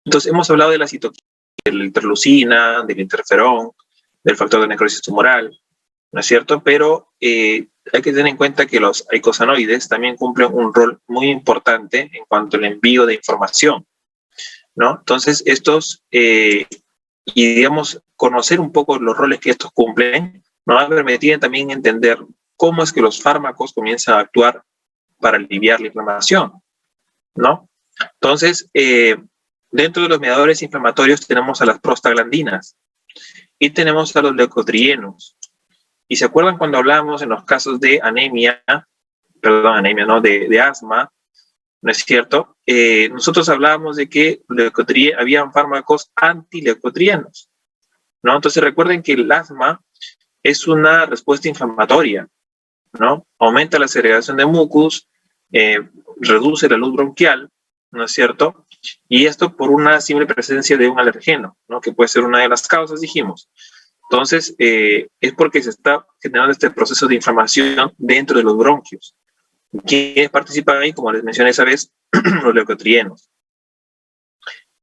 Entonces, hemos hablado de la citoquina, de la interleucina, del interferón, del factor de necrosis tumoral, ¿no es cierto? Pero hay que tener en cuenta que los eicosanoides también cumplen un rol muy importante en cuanto al envío de información, ¿no? Entonces, y digamos, conocer un poco los roles que estos cumplen, nos va a permitir también entender cómo es que los fármacos comienzan a actuar para aliviar la inflamación, ¿no? Entonces, dentro de los mediadores inflamatorios tenemos a las prostaglandinas y tenemos a los leucotrienos. Y se acuerdan cuando hablábamos en los casos de anemia, no, de asma, ¿no es cierto? Nosotros hablábamos de que habían fármacos antileucotrienos, ¿no? Entonces recuerden que el asma es una respuesta inflamatoria, ¿no? Aumenta la segregación de mucus, reduce la luz bronquial, ¿no es cierto? Y esto por una simple presencia de un alergeno, ¿no? Que puede ser una de las causas, dijimos. Entonces, es porque se está generando este proceso de inflamación dentro de los bronquios. ¿Quiénes participan ahí? Como les mencioné esa vez, los leucotrienos.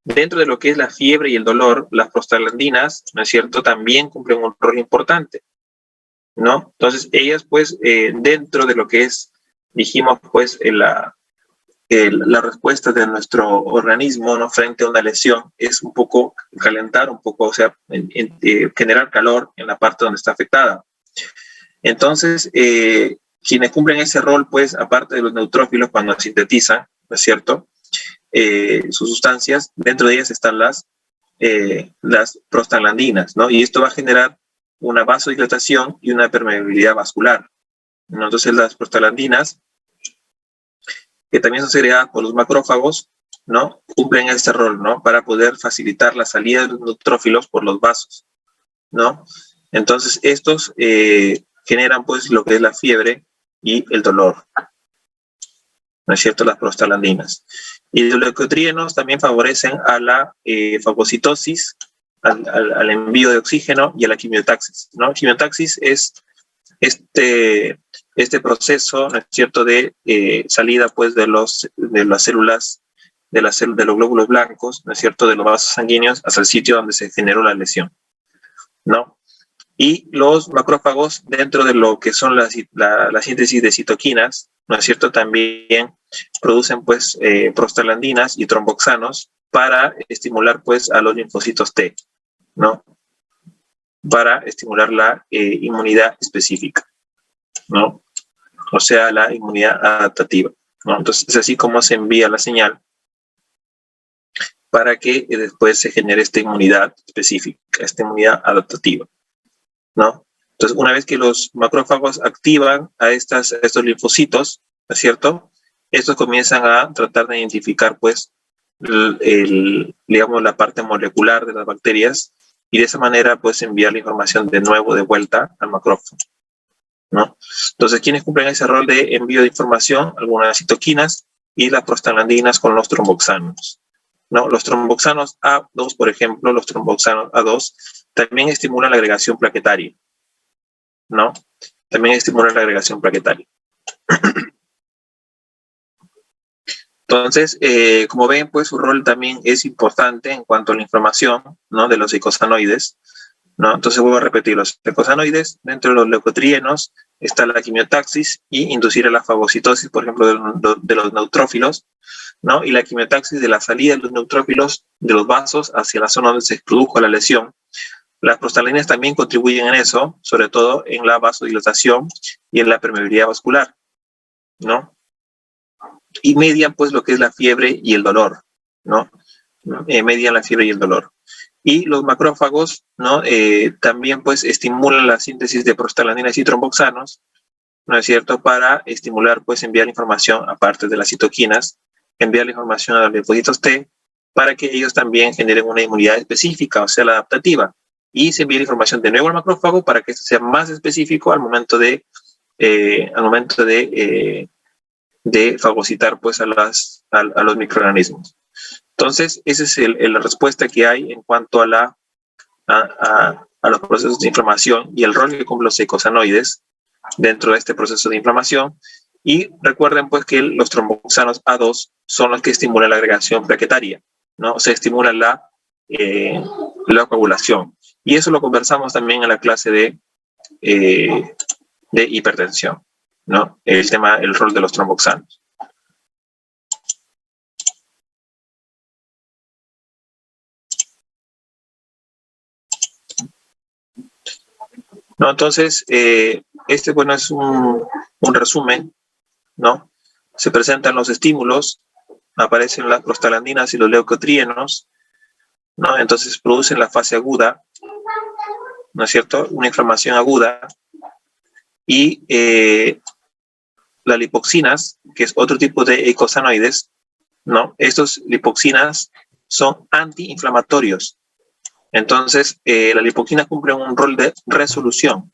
Dentro de lo que es la fiebre y el dolor, las prostaglandinas, ¿no es cierto?, también cumplen un rol importante, ¿no? Entonces, ellas, pues, dentro de lo que es, dijimos, pues, la respuesta de nuestro organismo, ¿no?, frente a una lesión es un poco calentar, un poco, o sea, generar calor en la parte donde está afectada. Entonces, quienes cumplen ese rol, pues, aparte de los neutrófilos cuando sintetizan, ¿no es cierto?, sus sustancias, dentro de ellas están las prostaglandinas, ¿no? Y esto va a generar una vasodilatación y una permeabilidad vascular, ¿no? Entonces, las prostaglandinas, que también son segregadas por los macrófagos, ¿no?, cumplen este rol, ¿no?, para poder facilitar la salida de los neutrófilos por los vasos, ¿no? Entonces, estos generan, pues, lo que es la fiebre y el dolor, ¿no es cierto?, las prostaglandinas. Y los leucotrienos también favorecen a la fagocitosis, al envío de oxígeno y a la quimiotaxis, ¿no? Quimiotaxis es este proceso, ¿no es cierto?, de salida, pues, de las células, de los glóbulos blancos, ¿no es cierto?, de los vasos sanguíneos hacia el sitio donde se generó la lesión, ¿no? Y los macrófagos, dentro de lo que son la síntesis de citoquinas, ¿no es cierto?, también producen, pues, prostaglandinas y tromboxanos para estimular, pues, a los linfocitos T, ¿no?, para estimular la inmunidad específica, ¿no? O sea, la inmunidad adaptativa, ¿no? Entonces, es así como se envía la señal para que después se genere esta inmunidad específica, esta inmunidad adaptativa, ¿no? Entonces, una vez que los macrófagos activan a estos linfocitos, ¿no es cierto?, estos comienzan a tratar de identificar, pues, digamos, la parte molecular de las bacterias, y de esa manera, pues, enviar la información de nuevo de vuelta al macrófago, ¿no? Entonces, ¿quiénes cumplen ese rol de envío de información? Algunas citoquinas y las prostaglandinas con los tromboxanos, ¿no? Los tromboxanos A2, por ejemplo, los tromboxanos A2 también estimulan la agregación plaquetaria, ¿no? También estimulan la agregación plaquetaria. Entonces, como ven, pues su rol también es importante en cuanto a la inflamación, ¿no?, de los eicosanoides, ¿no? Entonces, vuelvo a repetir, los eicosanoides, dentro de los leucotrienos está la quimiotaxis y inducir a la fagocitosis, por ejemplo, de los neutrófilos, ¿no? Y la quimiotaxis de la salida de los neutrófilos de los vasos hacia la zona donde se produjo la lesión. Las prostaglandinas también contribuyen en eso, sobre todo en la vasodilatación y en la permeabilidad vascular, ¿no? Y median, pues, lo que es la fiebre y el dolor, ¿no? Median la fiebre y el dolor. Y los macrófagos, ¿no?, también, pues, estimulan la síntesis de prostaglandinas y tromboxanos, ¿no es cierto?, para estimular, pues, enviar información, aparte de las citoquinas, enviar la información a los linfocitos T, para que ellos también generen una inmunidad específica, o sea, la adaptativa. Y se envía la información de nuevo al macrófago para que esto sea más específico al momento de fagocitar, pues, a los microorganismos. Entonces, esa es la respuesta que hay en cuanto a los procesos de inflamación y el rol que cumplen los eicosanoides dentro de este proceso de inflamación. Y recuerden, pues, que los tromboxanos A2 son los que estimulan la agregación plaquetaria, ¿no? Se estimula la coagulación. Y eso lo conversamos también en la clase de hipertensión, ¿no? El rol de los tromboxanos. ¿No? Entonces, bueno, es un resumen, ¿no? Se presentan los estímulos, aparecen las prostaglandinas y los leucotrienos, ¿no? Entonces producen la fase aguda, ¿no es cierto? Una inflamación aguda. Y las lipoxinas, que es otro tipo de eicosanoides, ¿no? Estos lipoxinas son antiinflamatorios. Entonces, las lipoxinas cumplen un rol de resolución,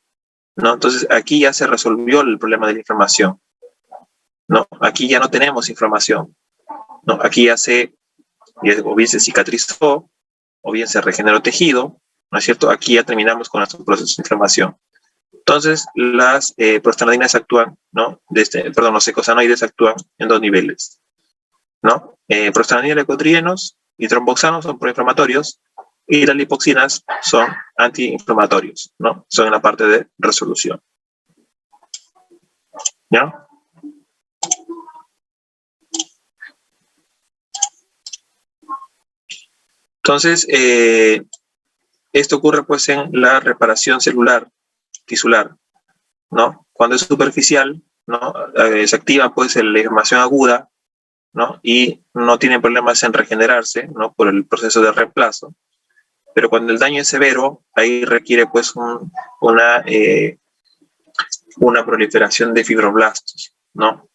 ¿no? Entonces, aquí ya se resolvió el problema de la inflamación, ¿no? Aquí ya no tenemos inflamación, ¿no? Aquí o bien se cicatrizó, o bien se regeneró tejido, ¿no es cierto? Aquí ya terminamos con nuestro proceso de inflamación. Entonces, las prostaglandinas actúan, ¿no? Los eicosanoides actúan en dos niveles, ¿no? Prostaglandinas, leucotrienos y tromboxanos son proinflamatorios, y las lipoxinas son antiinflamatorios, ¿no? Son en la parte de resolución. ¿Ya? Entonces, esto ocurre pues en la reparación celular, tisular, ¿no? Cuando es superficial, ¿no? Se activa pues la inflamación aguda, ¿no? Y no tienen problemas en regenerarse, ¿no? Por el proceso de reemplazo. Pero cuando el daño es severo, ahí requiere pues una proliferación de fibroblastos, ¿no?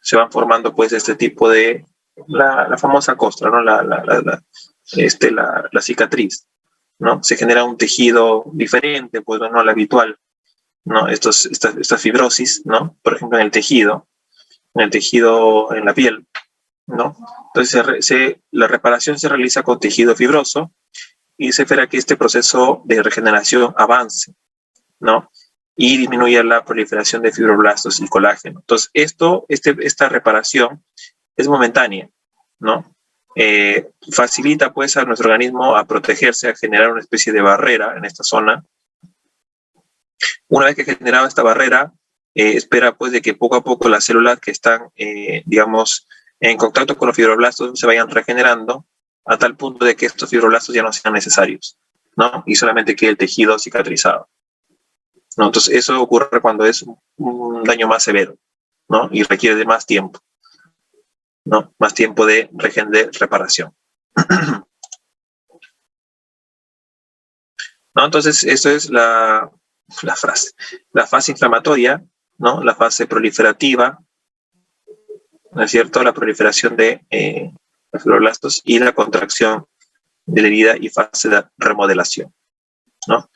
Se van formando pues este tipo de, la famosa costra, ¿no? La cicatriz, ¿no? Se genera un tejido diferente, pues no al habitual, ¿no? Esta fibrosis, ¿no? Por ejemplo, en el tejido, en la piel, ¿no? Entonces la reparación se realiza con tejido fibroso y se espera que este proceso de regeneración avance, ¿no? Y disminuya la proliferación de fibroblastos y colágeno. Entonces, esta reparación es momentánea, ¿no? Facilita pues a nuestro organismo a protegerse, a generar una especie de barrera en esta zona. Una vez que ha generado esta barrera, espera pues de que poco a poco las células que están, digamos, en contacto con los fibroblastos se vayan regenerando a tal punto de que estos fibroblastos ya no sean necesarios, ¿no? Y solamente quede el tejido cicatrizado, ¿no? Entonces eso ocurre cuando es un daño más severo, ¿no? Y requiere de más tiempo, ¿no? Más tiempo de reparación. ¿No? Entonces, eso es la fase inflamatoria, ¿no? La fase proliferativa, ¿no es cierto? La proliferación de los fibroblastos y la contracción de la herida y fase de remodelación, ¿no?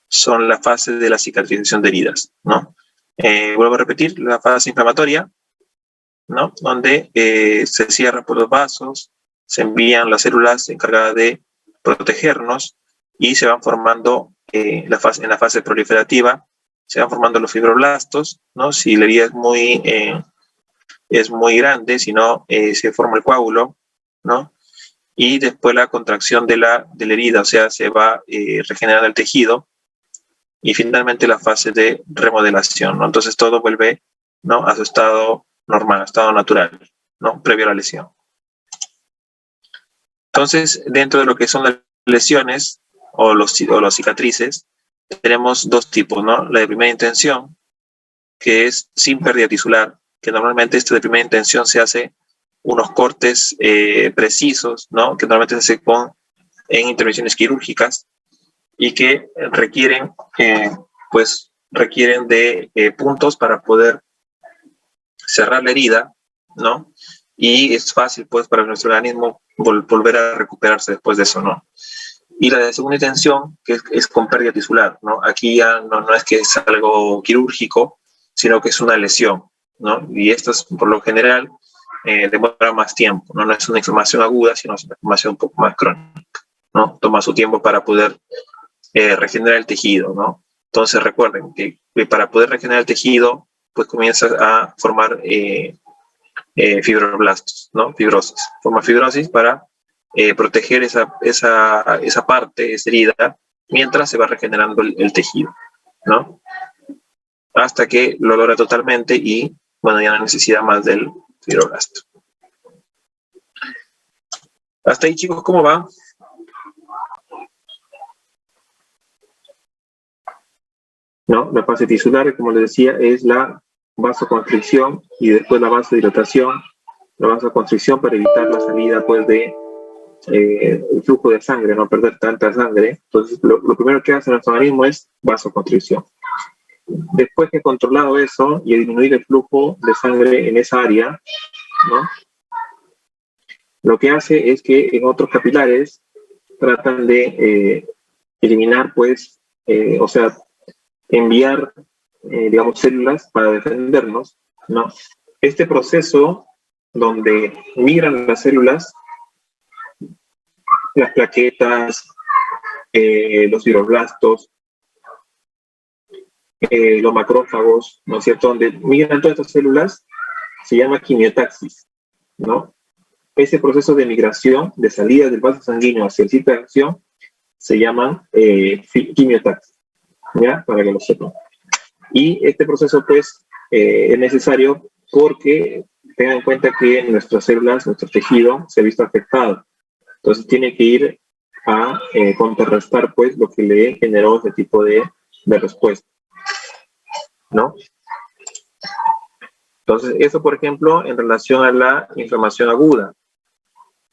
Son la fase de la cicatrización de heridas, ¿no? Vuelvo a repetir, la fase inflamatoria, ¿no? Donde se cierran por los vasos, se envían las células encargadas de protegernos y se van formando en la fase proliferativa, se van formando los fibroblastos, ¿no? Si la herida es muy grande, si no, se forma el coágulo, ¿no? Y después la contracción de la herida, o sea, se va regenerando el tejido, y finalmente la fase de remodelación, ¿no? Entonces todo vuelve, ¿no? A su estado normal, a estado natural, ¿no? Previo a la lesión. Entonces, dentro de lo que son las lesiones o los cicatrices, tenemos dos tipos, ¿no? La de primera intención, que es sin pérdida tisular, que normalmente esto de primera intención se hace unos cortes precisos, ¿no? Que normalmente se hace en intervenciones quirúrgicas y que requieren de puntos para poder cerrar la herida, ¿no? Y es fácil, pues, para nuestro organismo volver a recuperarse después de eso, ¿no? Y la de segunda intención, que es con pérdida tisular, ¿no? Aquí ya no es que es algo quirúrgico, sino que es una lesión, ¿no? Y estas, por lo general, demoran más tiempo, ¿no? No es una inflamación aguda, sino es una inflamación un poco más crónica, ¿no? Toma su tiempo para poder regenerar el tejido, ¿no? Entonces recuerden que para poder regenerar el tejido, pues comienza a formar fibroblastos, ¿no? Fibrosis. Forma fibrosis para proteger esa parte, esa herida, mientras se va regenerando el tejido, ¿no? Hasta que lo logra totalmente y, bueno, ya no necesita más del fibroblasto. Hasta ahí, chicos, ¿cómo va? ¿No? La fase tisular, como les decía, es la vasoconstricción y después la vasodilatación. La vasoconstricción para evitar la salida, pues, de el flujo de sangre, no perder tanta sangre. Entonces, lo primero que hace nuestro organismo es vasoconstricción. Después que he controlado eso y he disminuido el flujo de sangre en esa área, ¿no? Lo que hace es que en otros capilares tratan de eliminar, pues, o sea, enviar, digamos, células para defendernos, ¿no? Este proceso donde migran las células, las plaquetas, los fibroblastos, los macrófagos, ¿no es cierto? Donde migran todas estas células, se llama quimiotaxis, ¿no? Ese proceso de migración, de salida del vaso sanguíneo hacia el sitio de acción, se llaman quimiotaxis, ¿ya? Para que lo sepan. Y este proceso, pues, es necesario porque tengan en cuenta que nuestras células, nuestro tejido, se ha visto afectado. Entonces, tiene que ir a contrarrestar, pues, lo que le generó ese tipo de respuesta, ¿no? Entonces, eso, por ejemplo, en relación a la inflamación aguda,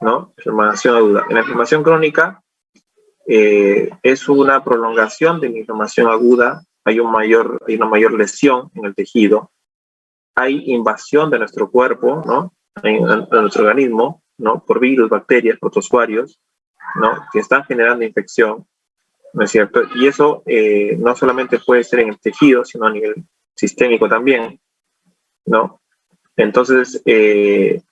¿no? Inflamación aguda. En la inflamación crónica, es una prolongación de la inflamación aguda, hay una mayor lesión en el tejido, hay invasión de nuestro cuerpo, ¿no? En nuestro organismo, ¿no? Por virus, bacterias, protozoarios, ¿no? Que están generando infección, ¿no es cierto? Y eso no solamente puede ser en el tejido, sino a nivel sistémico también, ¿no? Entonces es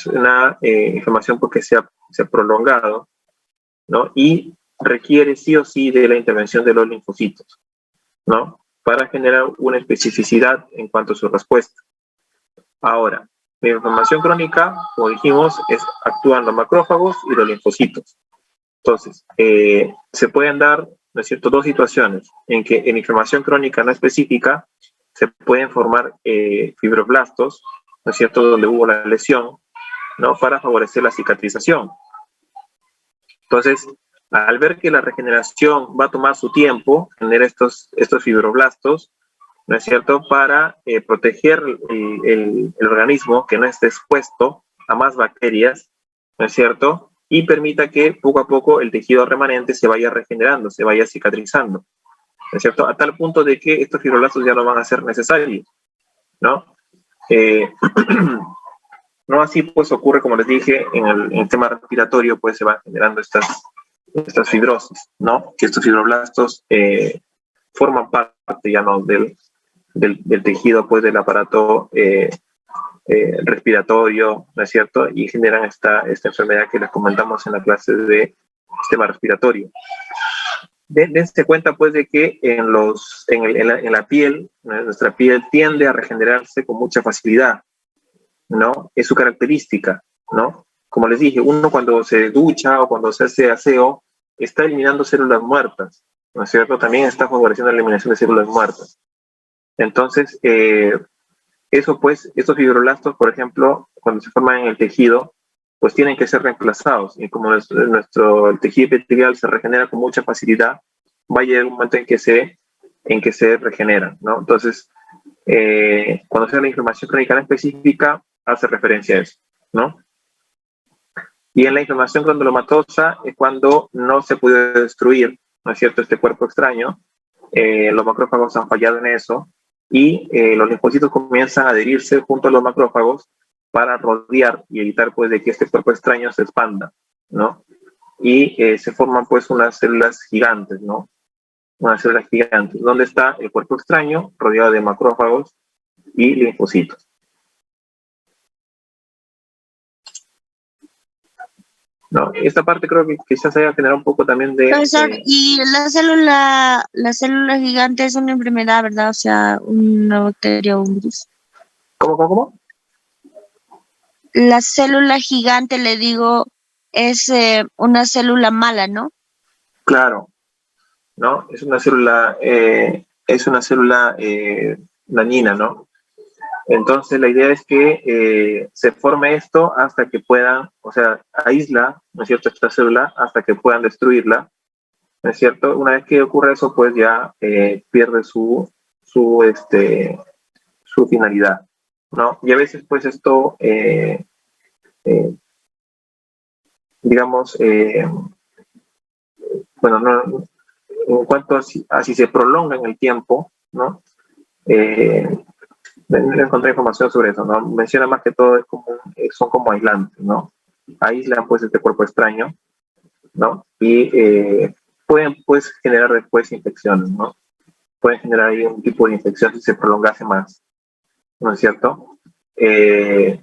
una inflamación porque se ha prolongado, ¿no? Y requiere sí o sí de la intervención de los linfocitos, ¿no? Para generar una especificidad en cuanto a su respuesta. Ahora, la inflamación crónica, como dijimos, actúan los macrófagos y los linfocitos. Entonces, se pueden dar, ¿no es cierto?, dos situaciones en que en inflamación crónica no específica se pueden formar fibroblastos, ¿no es cierto?, donde hubo la lesión, ¿no?, para favorecer la cicatrización. Entonces, al ver que la regeneración va a tomar su tiempo, tener estos fibroblastos, ¿no es cierto?, para proteger el organismo, que no esté expuesto a más bacterias, ¿no es cierto?, y permita que poco a poco el tejido remanente se vaya regenerando, se vaya cicatrizando, ¿no es cierto?, a tal punto de que estos fibroblastos ya no van a ser necesarios, ¿no? No así, pues, ocurre, como les dije, en el tema respiratorio, pues se van generando estas fibrosis, ¿no? Que estos fibroblastos forman parte ya, ¿no?, del tejido, pues, del aparato respiratorio, ¿no es cierto? Y generan esta enfermedad que les comentamos en la clase de sistema respiratorio. Dense cuenta, pues, de que en la piel, ¿no?, nuestra piel tiende a regenerarse con mucha facilidad, ¿no? Es su característica, ¿no? Como les dije, uno cuando se ducha o cuando se hace aseo, está eliminando células muertas, ¿no es cierto? También está favoreciendo la eliminación de células muertas. Entonces, eso, pues, estos fibroblastos, por ejemplo, cuando se forman en el tejido, pues tienen que ser reemplazados. Y como el tejido epitelial se regenera con mucha facilidad, va a llegar un momento en que se regeneran, ¿no? Entonces, cuando se da la inflamación crónica específica, hace referencia a eso, ¿no? Y en la inflamación granulomatosa es cuando no se puede destruir, ¿no es cierto?, este cuerpo extraño. Los macrófagos han fallado en eso y los linfocitos comienzan a adherirse junto a los macrófagos para rodear y evitar, pues, de que este cuerpo extraño se expanda, ¿no? Y se forman, pues, unas células gigantes, ¿no? Unas células gigantes, donde está el cuerpo extraño rodeado de macrófagos y linfocitos. ¿No? Esta parte creo que quizás haya generado un poco también de... Profesor, y la célula gigante es una enfermedad, ¿verdad? O sea, una bacteria o un virus. ¿Cómo? la célula gigante, le digo, es una célula mala, ¿no? Claro, ¿no? Es una célula dañina, ¿no? Entonces la idea es que se forme esto hasta que puedan, o sea, aísla, ¿no es cierto?, esta célula hasta que puedan destruirla, ¿no es cierto? Una vez que ocurre eso, pues ya pierde su finalidad, ¿no? Y a veces, pues esto, eh, digamos, bueno, no, en cuanto a si se prolonga en el tiempo, ¿no? Eh, encontré información sobre eso, ¿no? Menciona más que todo son como aislantes, ¿no? Aíslan pues este cuerpo extraño, ¿no? Y pueden pues generar después infecciones, ¿no? Pueden generar ahí un tipo de infección si se prolongase más, ¿no es cierto? Eh,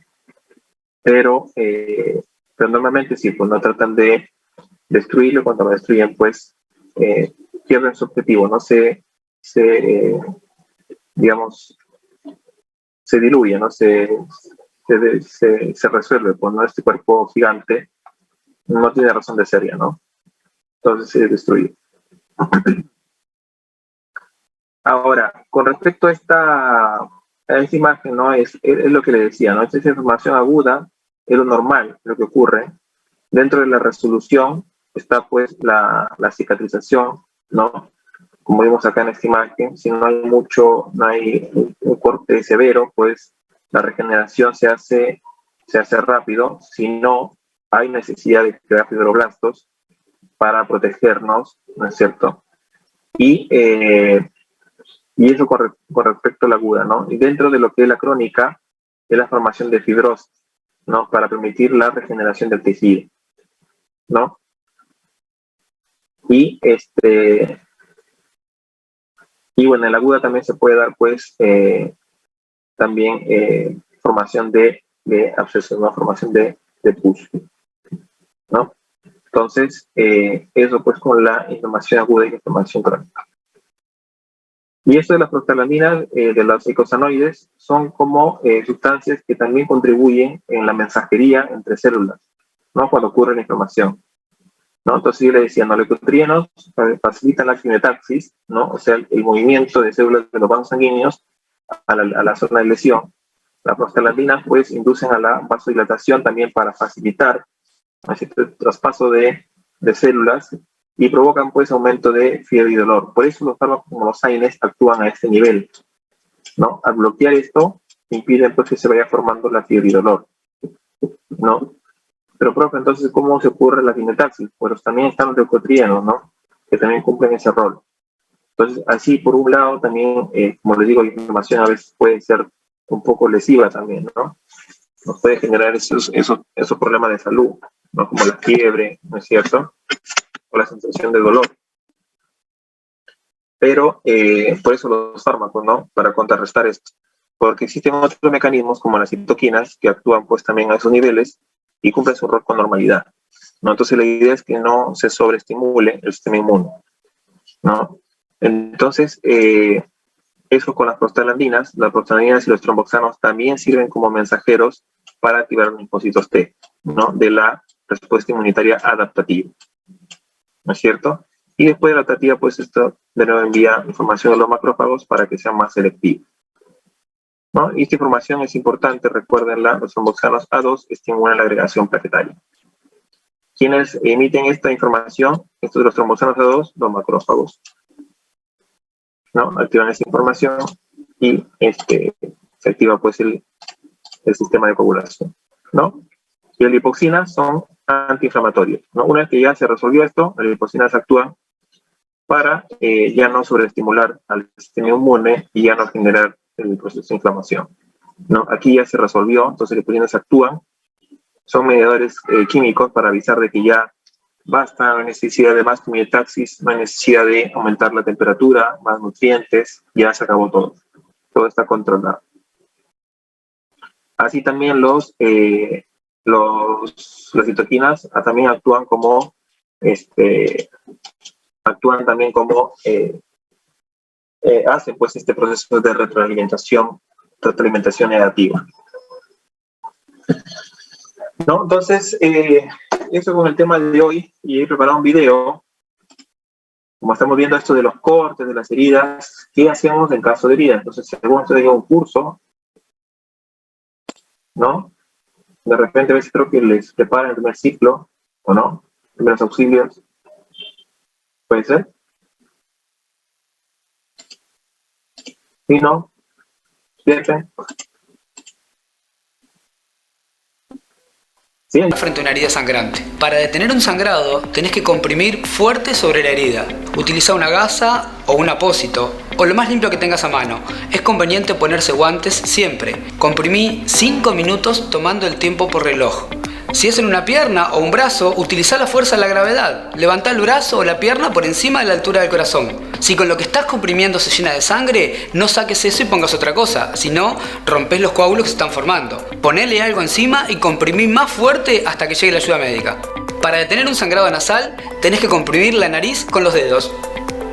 pero, eh, pero normalmente sí, pues no tratan de destruirlo, cuando lo destruyen pues eh, pierden su objetivo, ¿no? Digamos, se diluye, ¿no? Se resuelve, pues, ¿no? Este cuerpo gigante no tiene razón de ser ya, ¿no? Entonces se destruye. Ahora, con respecto a esta imagen, ¿no? Es lo que le decía, ¿no? Esta inflamación aguda es lo normal, lo que ocurre. Dentro de la resolución está, pues, la cicatrización, ¿no? Como vimos acá en esta imagen, si no hay no hay un corte severo, pues la regeneración se hace rápido. Si no, hay necesidad de crear fibroblastos para protegernos, ¿no es cierto? Y, eh, y eso con respecto a la aguda, ¿no? Y dentro de lo que es la crónica, es la formación de fibrosis, ¿no? Para permitir la regeneración del tejido, ¿no? Y, y bueno, en la aguda también se puede dar, pues, también formación de abscesos, ¿no? Formación de pus, ¿no? Entonces, eso pues con la inflamación aguda y la inflamación crónica. Y esto de las prostaglandinas, de los eicosanoides, son como sustancias que también contribuyen en la mensajería entre células, ¿no? Cuando ocurre la inflamación, ¿no? Entonces yo le decía, ¿no? Los leucotrienos facilitan la quimiotaxis, ¿no? O sea, el movimiento de células de los vasos sanguíneos a la zona de lesión. Las prostaglandinas pues inducen a la vasodilatación también para facilitar el traspaso de células y provocan pues aumento de fiebre y dolor. Por eso los fármacos como los AINES actúan a este nivel, ¿no? Al bloquear esto, impiden pues que se vaya formando la fiebre y dolor, ¿no? Pero, profe, entonces, ¿cómo se ocurre la quimiotaxis? Pues también están los leucotrienos, ¿no? Que también cumplen ese rol. Entonces, así, por un lado, también, como les digo, la inflamación a veces puede ser un poco lesiva también, ¿no? Nos puede generar esos problemas de salud, ¿no? Como la fiebre, ¿no es cierto? O la sensación de dolor. Pero por eso los fármacos, ¿no? Para contrarrestar esto. Porque existen otros mecanismos como las citoquinas que actúan pues también a esos niveles y cumplen su rol con normalidad, ¿no? Entonces la idea es que no se sobreestimule el sistema inmune, ¿no? Entonces, eso con las prostaglandinas y los tromboxanos también sirven como mensajeros para activar los linfocitos T, ¿no? De la respuesta inmunitaria adaptativa, ¿no es cierto? Y después de la adaptativa, pues esto de nuevo envía información a los macrófagos para que sean más selectivos, ¿no? Y esta información es importante, recuérdenla, los tromboxanos A2 estimulan la agregación plaquetaria. ¿Quiénes emiten esta información? Estos de los tromboxanos A2, los macrófagos, ¿no? Activan esa información y se activa pues el sistema de coagulación, ¿no? Y las lipoxinas son antiinflamatorios, ¿no? Una vez que ya se resolvió esto, las lipoxinas actúan para ya no sobreestimular al sistema inmune y ya no generar el proceso de inflamación, ¿no? Aquí ya se resolvió, entonces las lipoxinas actúan, son mediadores químicos para avisar de que ya basta, no hay necesidad de más quimiotaxis, no hay necesidad de aumentar la temperatura, más nutrientes, ya se acabó todo está controlado. Así también las citoquinas también actúan como hacen pues este proceso de retroalimentación negativa. ¿no? Entonces, eso con el tema de hoy, y he preparado un video, como estamos viendo esto de los cortes, de las heridas, ¿qué hacemos en caso de heridas? Entonces, según usted dio un curso, ¿no? De repente a veces creo que les preparan el primer ciclo, ¿o no? Primeros auxilios, ¿puede ser? ¿Sí, no? ¿Cierto? Sí. Frente a una herida sangrante. Para detener un sangrado, tenés que comprimir fuerte sobre la herida. Utiliza una gasa o un apósito, o lo más limpio que tengas a mano. Es conveniente ponerse guantes siempre. Comprimí 5 minutos tomando el tiempo por reloj. Si es en una pierna o un brazo, utiliza la fuerza de la gravedad. Levantá el brazo o la pierna por encima de la altura del corazón. Si con lo que estás comprimiendo se llena de sangre, no saques eso y pongas otra cosa. Si no, rompes los coágulos que se están formando. Ponele algo encima y comprimí más fuerte hasta que llegue la ayuda médica. Para detener un sangrado nasal, tenés que comprimir la nariz con los dedos.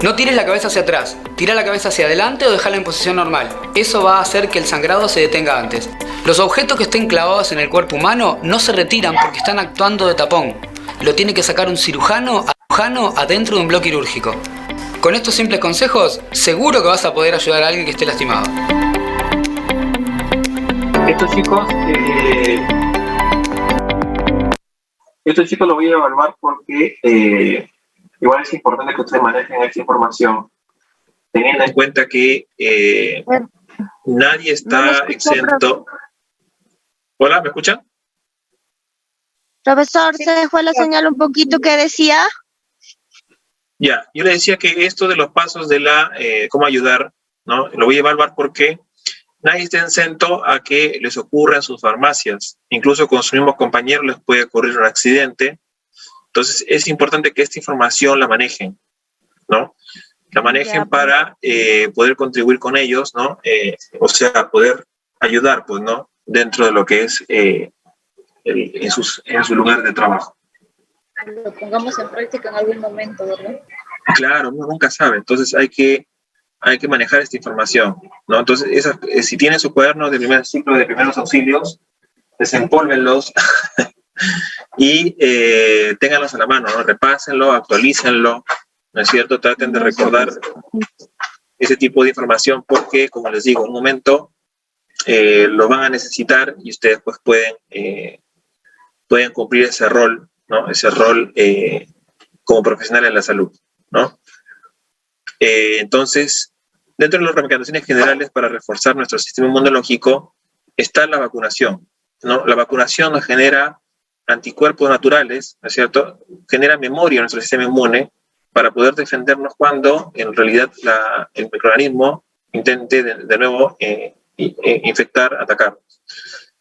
No tires la cabeza hacia atrás, tira la cabeza hacia adelante o dejala en posición normal. Eso va a hacer que el sangrado se detenga antes. Los objetos que estén clavados en el cuerpo humano no se retiran porque están actuando de tapón. Lo tiene que sacar un cirujano adentro de un bloque quirúrgico. Con estos simples consejos, seguro que vas a poder ayudar a alguien que esté lastimado. Estos chicos lo voy a evaluar porque igual es importante que ustedes manejen esta información, teniendo en cuenta que nadie está exento. Hola, ¿me escuchan? Profesor, se dejó la señal un poquito que decía. Ya, yo le decía que esto de los pasos de cómo ayudar, ¿no? Lo voy a evaluar porque nadie está exento a que les ocurra en sus farmacias. Incluso con sus mismos compañeros les puede ocurrir un accidente. Entonces, es importante que esta información la manejen, ¿no? La manejen para poder contribuir con ellos, ¿no? O sea, poder ayudar, pues, ¿no? Dentro de lo que es en su lugar de trabajo. Lo pongamos en práctica en algún momento, ¿verdad? Claro, uno nunca sabe. Entonces, hay que manejar esta información, ¿no? Entonces, si tienen su cuaderno de primer ciclo de primeros auxilios, desempólvenlos y ténganlos a la mano, ¿no? Repásenlo, actualícenlo, ¿no es cierto? Traten de recordar ese tipo de información porque, como les digo, en un momento lo van a necesitar y ustedes pues pueden cumplir ese rol, ¿no? Ese rol como profesional en la salud, ¿no? Entonces, dentro de las recomendaciones generales para reforzar nuestro sistema inmunológico está la vacunación, ¿no? La vacunación nos genera anticuerpos naturales, ¿no es cierto? Genera memoria en nuestro sistema inmune para poder defendernos cuando en realidad el microorganismo intente de nuevo infectar, atacar.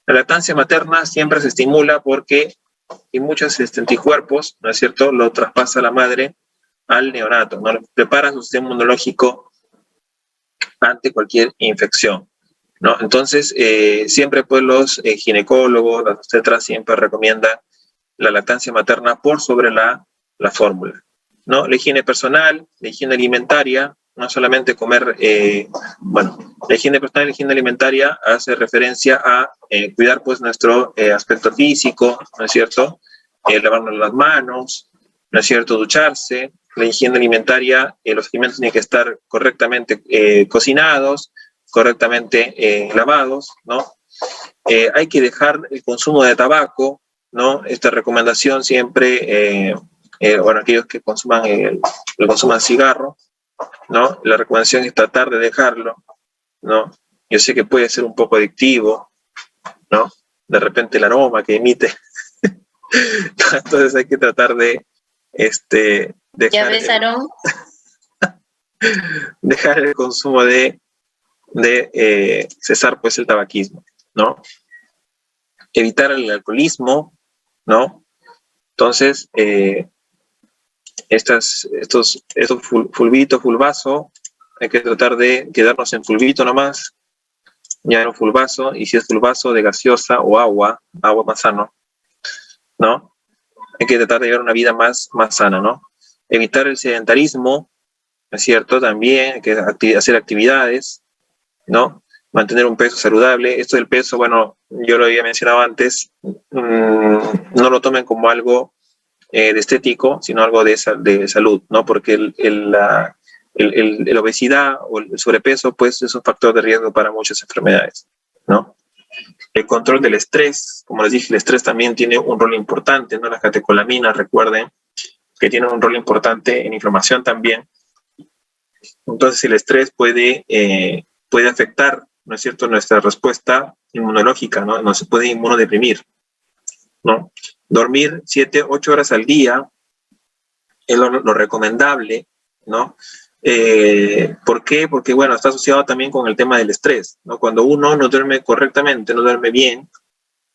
La lactancia materna siempre se estimula porque hay muchos anticuerpos, ¿no es cierto? Lo traspasa la madre al neonato, ¿no? Prepara su sistema inmunológico ante cualquier infección, ¿no? Entonces, siempre pues los ginecólogos, las obstetras siempre recomiendan la lactancia materna por sobre la fórmula, ¿no? La higiene personal, la higiene alimentaria, no solamente comer, la higiene personal y la higiene alimentaria hace referencia a cuidar pues nuestro aspecto físico, ¿no es cierto? Lavarnos las manos, ¿no es cierto? Ducharse. La higiene alimentaria, los alimentos tienen que estar correctamente cocinados, correctamente lavados, ¿no? Hay que dejar el consumo de tabaco, ¿no? Esta recomendación siempre, aquellos que consuman cigarro, ¿no? La recomendación es tratar de dejarlo, ¿no? Yo sé que puede ser un poco adictivo, ¿no? De repente el aroma que emite. Entonces hay que tratar de ¿Ya ves, Aarón? dejar el consumo de cesar pues el tabaquismo, ¿no? Evitar el alcoholismo, ¿no? Entonces, estos fulvito, fulvazo, hay que tratar de quedarnos en fulvito nomás, ya no fulvazo, y si es fulvazo de gaseosa o agua más sano, ¿no? Hay que tratar de llevar una vida más sana, ¿no? Evitar el sedentarismo, ¿no es cierto? También hay que hacer actividades, ¿no? mantener un peso saludable. Esto del peso, bueno, yo lo había mencionado antes, no lo tomen como algo de estético, sino algo de salud, ¿no? Porque la obesidad o el sobrepeso, pues, es un factor de riesgo para muchas enfermedades, ¿no? El control del estrés, como les dije, el estrés también tiene un rol importante, ¿no? Las catecolaminas, recuerden, que tienen un rol importante en inflamación también. Entonces, el estrés puede afectar, ¿no es cierto?, nuestra respuesta inmunológica, ¿no? Nos puede inmunodeprimir, ¿no? Dormir 7, 8 horas al día es lo recomendable, ¿no? ¿Por qué? Porque, bueno, está asociado también con el tema del estrés, ¿no? Cuando uno no duerme correctamente, no duerme bien,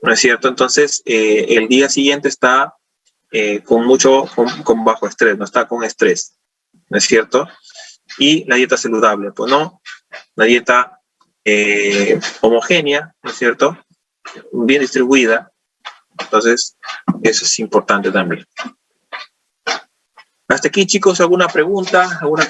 ¿no es cierto? Entonces, el día siguiente está con bajo estrés, no está con estrés, ¿no es cierto? Y la dieta saludable, pues no, la dieta homogénea, ¿no es cierto? Bien distribuida. Entonces, eso es importante también. Hasta aquí, chicos, ¿alguna pregunta? ¿Alguna